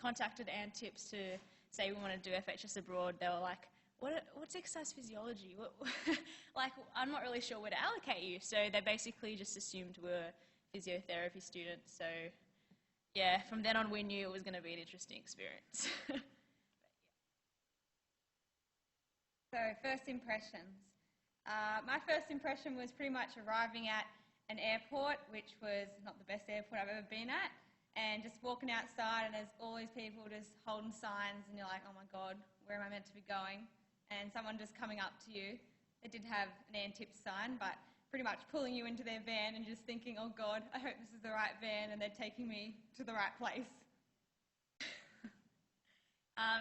contacted ANTIPS to say we want to do FHS abroad, they were like, what's exercise physiology? Like, I'm not really sure where to allocate you. So they basically just assumed we were physiotherapy students. So yeah, from then on we knew it was going to be an interesting experience. So first impressions. My first impression was pretty much arriving at an airport, which was not the best airport I've ever been at, and just walking outside and there's all these people just holding signs and you're like, oh my God, where am I meant to be going? And someone just coming up to you. They did have an ANTIPS sign, but pretty much pulling you into their van and just thinking, oh God, I hope this is the right van and they're taking me to the right place.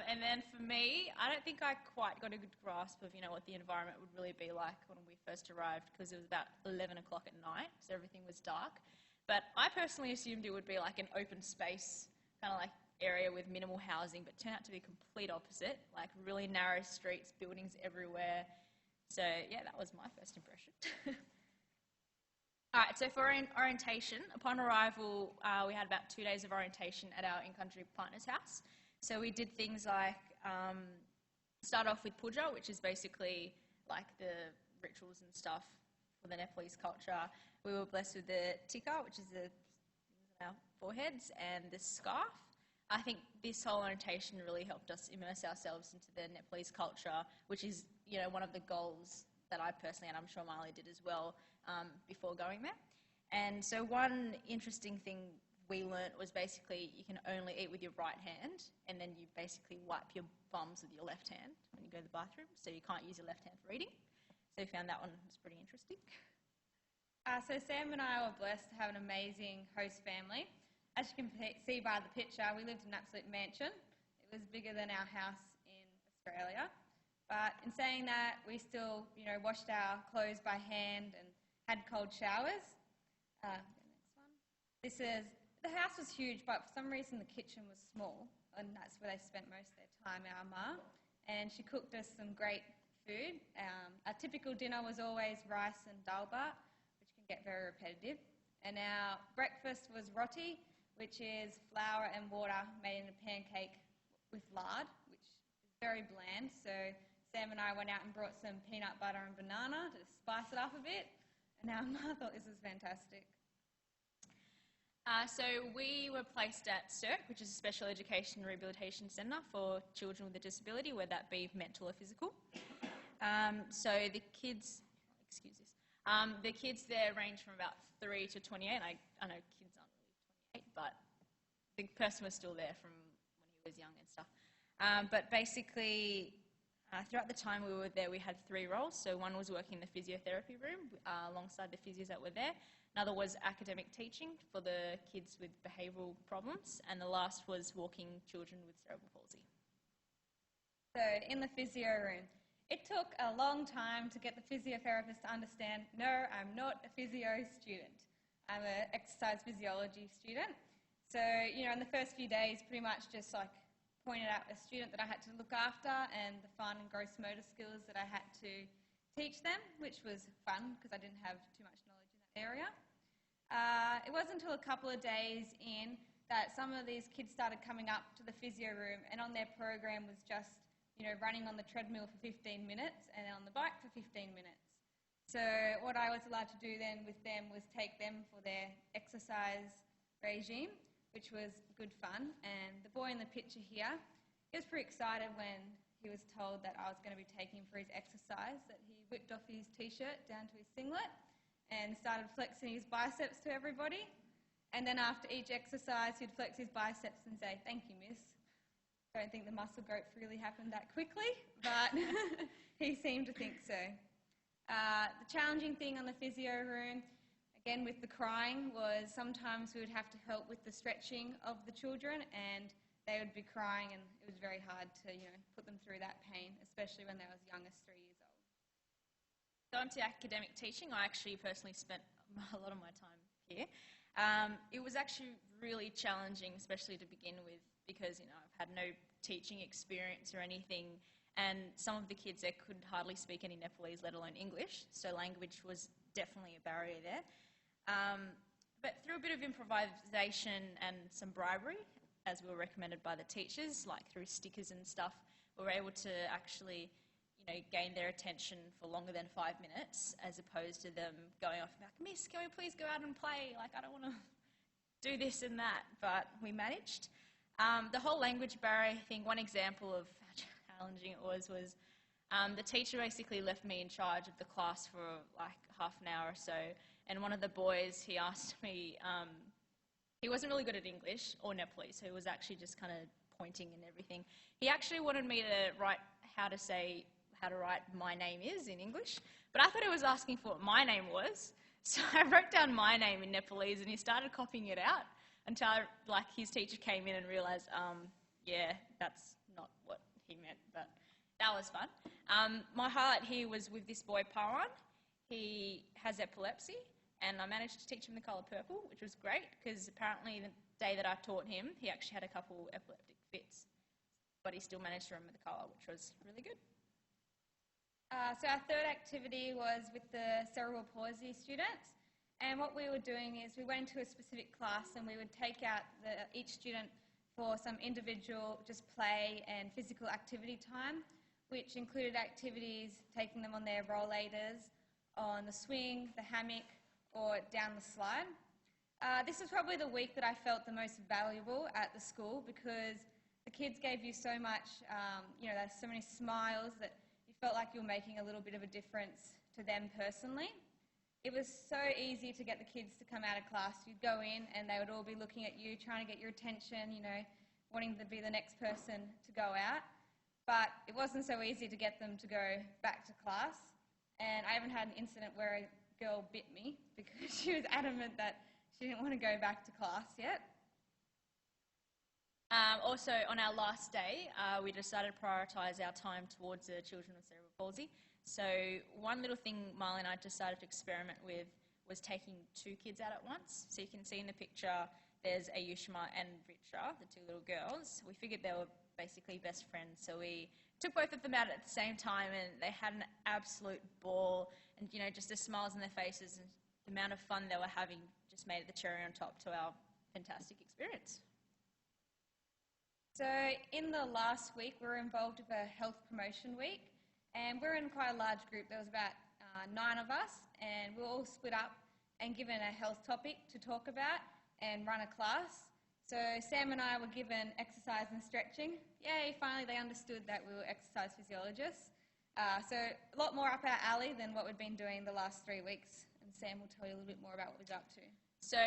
And then for me, I don't think I quite got a good grasp of, what the environment would really be like when we first arrived, because it was about 11 o'clock at night, so everything was dark. But I personally assumed it would be like an open space, kind of like area with minimal housing, but it turned out to be complete opposite, like really narrow streets, buildings everywhere. So yeah, that was my first impression. All right, so for orientation, upon arrival, we had about 2 days of orientation at our in-country partner's house. So we did things like start off with puja, which is basically like the rituals and stuff for the Nepalese culture. We were blessed with the tika, which is the things on our foreheads, and the scarf. I think this whole orientation really helped us immerse ourselves into the Nepalese culture, which is, one of the goals that I personally, and I'm sure Marlee did as well, before going there. And so one interesting thing we learnt was basically you can only eat with your right hand, and then you basically wipe your bums with your left hand when you go to the bathroom, so you can't use your left hand for eating. So we found that one was pretty interesting. So Sam and I were blessed to have an amazing host family. As you can see by the picture, we lived in an absolute mansion. It was bigger than our house in Australia. But in saying that, we still, washed our clothes by hand and had cold showers. The next one. The house was huge, but for some reason the kitchen was small, and that's where they spent most of their time, our ma. And she cooked us some great food. Our typical dinner was always rice and dal bhat, which can get very repetitive. And our breakfast was roti, which is flour and water made in a pancake with lard, which is very bland. So Sam and I went out and brought some peanut butter and banana to spice it up a bit, and our ma thought this was fantastic. So we were placed at SERC, which is a Special Education and Rehabilitation Centre for children with a disability, whether that be mental or physical. So the kids, the kids there range from about 3 to 28. I know kids aren't really 28, but the person was still there from when he was young and stuff. But basically, throughout the time we were there, we had 3 roles. So one was working in the physiotherapy room alongside the physios that were there. Another was academic teaching for the kids with behavioural problems. And the last was walking children with cerebral palsy. So in the physio room, it took a long time to get the physiotherapist to understand, no, I'm not a physio student. I'm an exercise physiology student. So, in the first few days, pretty much just like pointed out a student that I had to look after and the fine and gross motor skills that I had to teach them, which was fun because I didn't have too much knowledge in that area. It wasn't until a couple of days in that some of these kids started coming up to the physio room, and on their program was just, running on the treadmill for 15 minutes and on the bike for 15 minutes. So what I was allowed to do then with them was take them for their exercise regime, which was good fun. And the boy in the picture here, he was pretty excited when he was told that I was going to be taking him for his exercise, that he whipped off his t-shirt down to his singlet and started flexing his biceps to everybody. And then after each exercise, he'd flex his biceps and say, "Thank you, miss." I don't think the muscle growth really happened that quickly, but he seemed to think so. The challenging thing on the physio room, again with the crying, was sometimes we would have to help with the stretching of the children, and they would be crying, and it was very hard to, put them through that pain, especially when they were as young as 3 years old. Going to academic teaching, I actually personally spent a lot of my time here. It was actually really challenging, especially to begin with, because I've had no teaching experience or anything, and some of the kids there could hardly speak any Nepalese, let alone English, so language was definitely a barrier there. But through a bit of improvisation and some bribery, as we were recommended by the teachers, like through stickers and stuff, we were able to actually, gain their attention for longer than 5 minutes, as opposed to them going off like, "Miss, can we please go out and play? Like, I don't want to do this and that," but we managed. The whole language barrier thing, one example of how challenging it was the teacher basically left me in charge of the class for like half an hour or so, and one of the boys, he asked me, he wasn't really good at English or Nepalese, so he was actually just kind of pointing and everything. He actually wanted me to write how to write "my name is" in English, but I thought he was asking for what my name was, so I wrote down my name in Nepalese, and he started copying it out until his teacher came in and realised, yeah, that's not what he meant, but that was fun. My highlight here was with this boy, Pawan. He has epilepsy, and I managed to teach him the colour purple, which was great, because apparently the day that I taught him, he actually had a couple epileptic fits, but he still managed to remember the colour, which was really good. So our third activity was with the cerebral palsy students, and what we were doing is we went into a specific class and we would take out each student for some individual just play and physical activity time, which included activities taking them on their rollators, on the swing, the hammock, or down the slide. This was probably the week that I felt the most valuable at the school, because the kids gave you so much, there's so many smiles that you felt like you were making a little bit of a difference to them personally. It was so easy to get the kids to come out of class. You'd go in and they would all be looking at you, trying to get your attention, wanting to be the next person to go out. But it wasn't so easy to get them to go back to class. And I haven't had an incident where a girl bit me because she was adamant that she didn't want to go back to class yet. Also, on our last day, we decided to prioritise our time towards the children with cerebral palsy. So one little thing Marlee and I decided to experiment with was taking 2 kids out at once. So you can see in the picture, there's Ayushma and Richa, the 2 little girls. We figured they were basically best friends, so we took both of them out at the same time, and they had an absolute ball, and just the smiles on their faces and the amount of fun they were having just made it the cherry on top to our fantastic experience. So in the last week, we were involved with a health promotion week, and we were in quite a large group. There was about 9 of us, and we were all split up and given a health topic to talk about and run a class. So Sam and I were given exercise and stretching. Yay, finally they understood that we were exercise physiologists. So a lot more up our alley than what we'd been doing the last 3 weeks, and Sam will tell you a little bit more about what we're up to. So,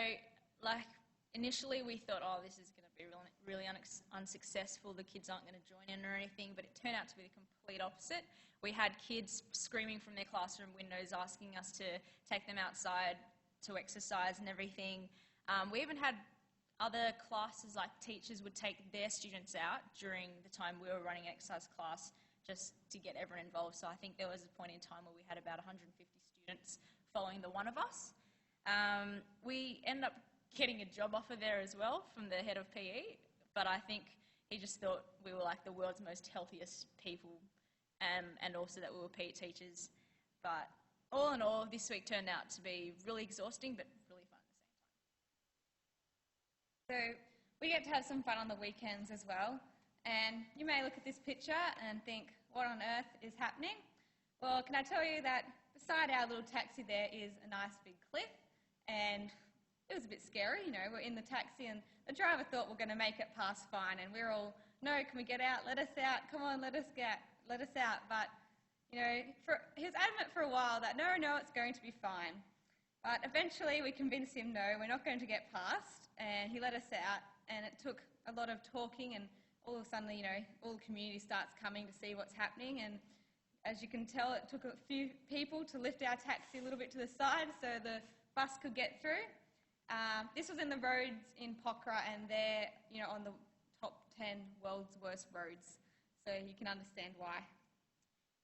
initially we thought, this is going to be really unsuccessful, the kids aren't going to join in or anything, but it turned out to be the complete opposite. We had kids screaming from their classroom windows asking us to take them outside to exercise and everything. We even had other classes, like teachers would take their students out during the time we were running exercise class just to get everyone involved. So I think there was a point in time where we had about 150 students following the one of us. We ended up getting a job offer there as well from the head of PE, but I think he just thought we were like the world's most healthiest people, and also that we were PE teachers. But all in all, this week turned out to be really exhausting but really fun at the same time. So we get to have some fun on the weekends as well, and you may look at this picture and think, what on earth is happening? Well, can I tell you that beside our little taxi there is a nice big cliff, and it was a bit scary, we're in the taxi and the driver thought we're going to make it past fine, and we're all, no, can we get out, let us out, come on, let us out. But, he was adamant for a while that no, it's going to be fine. But eventually we convinced him, no, we're not going to get past, and he let us out, and it took a lot of talking, and all of a sudden, all the community starts coming to see what's happening, and as you can tell, it took a few people to lift our taxi a little bit to the side so the bus could get through. This was in the roads in Pokhara, and they're on the top 10 world's worst roads, so you can understand why.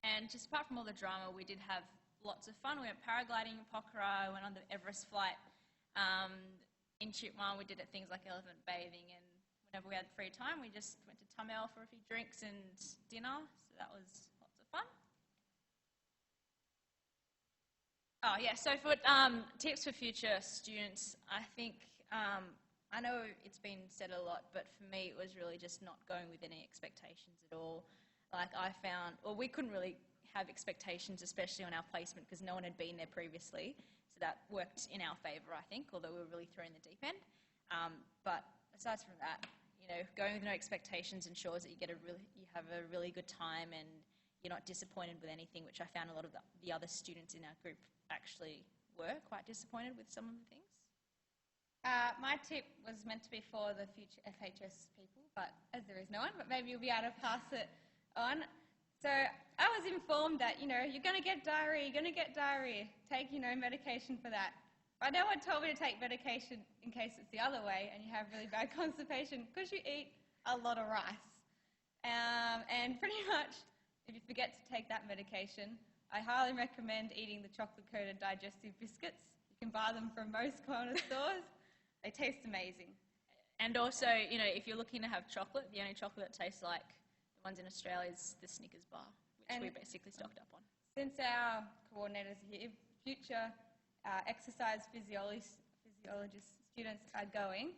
And just apart from all the drama, we did have lots of fun. We went paragliding in Pokhara, went on the Everest flight. In Chitwan, we did things like elephant bathing, and whenever we had free time, we just went to Tamil for a few drinks and dinner, so that was lots of fun. So for tips for future students, I think I I know it's been said a lot, but for me it was really just not going with any expectations at all. Like I found, well, we couldn't really have expectations, especially on our placement, because no one had been there previously. So that worked in our favour, I think, although we were really thrown in the deep end. But aside from that, you know, going with no expectations ensures that you have a really good time and you're not disappointed with anything, which I found a lot of the other students in our group actually were quite disappointed with some of the things. My tip was meant to be for the future FHS people, but as there is no one, but maybe you'll be able to pass it on. So I was informed that, you know, you're going to get diarrhea, take, you know, medication for that. But no one told me to take medication in case it's the other way and you have really bad constipation because you eat a lot of rice. And pretty much, if you forget to take that medication, I highly recommend eating the chocolate-coated digestive biscuits. You can buy them from most corner stores. They taste amazing. And also, you know, if you're looking to have chocolate, the only chocolate that tastes like the ones in Australia is the Snickers bar, which we basically stocked up on. Since our coordinators are here, future exercise physiologist students are going,